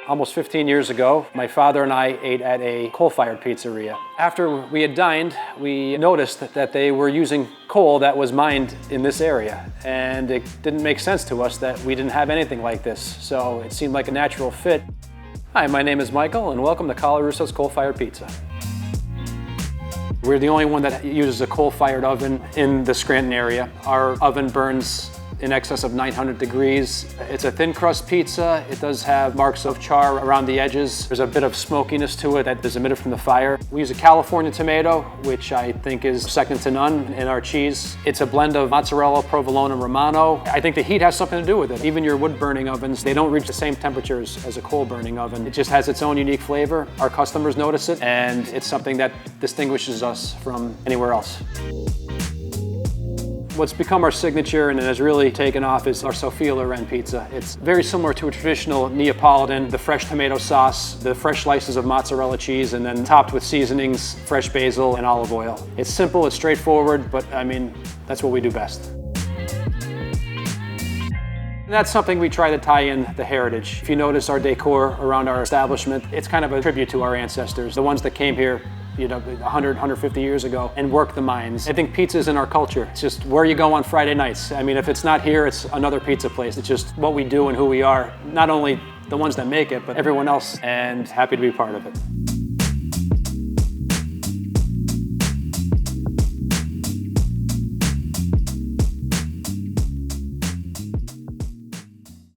Almost 15 years ago, my father and I ate at a coal-fired pizzeria. After we had dined, we noticed that they were using coal that was mined in this area, and it didn't make sense to us that we didn't have anything like this, so it seemed like a natural fit. Hi, my name is Michael, and welcome to Colarusso's Coal-Fired Pizza. We're the only one that uses a coal-fired oven in the Scranton area. Our oven burns in excess of 900 degrees. It's a thin crust pizza. It does have marks of char around the edges. There's a bit of smokiness to it that is emitted from the fire. We use a California tomato, which I think is second to none in our cheese. It's a blend of mozzarella, provolone, and romano. I think the heat has something to do with it. Even your wood burning ovens, they don't reach the same temperatures as a coal burning oven. It just has its own unique flavor. Our customers notice it, and it's something that distinguishes us from anywhere else. What's become our signature and has really taken off is our Sophia Loren pizza. It's very similar to a traditional Neapolitan, the fresh tomato sauce, the fresh slices of mozzarella cheese, and then topped with seasonings, fresh basil, and olive oil. It's simple, it's straightforward, but I mean, that's what we do best. And that's something we try to tie in the heritage. If you notice our decor around our establishment, it's kind of a tribute to our ancestors, the ones that came here 100, 150 years ago and worked the mines. I think pizza's in our culture. It's just where you go on Friday nights. I mean, if it's not here, it's another pizza place. It's just what we do and who we are. Not only the ones that make it, but everyone else, and happy to be part of it.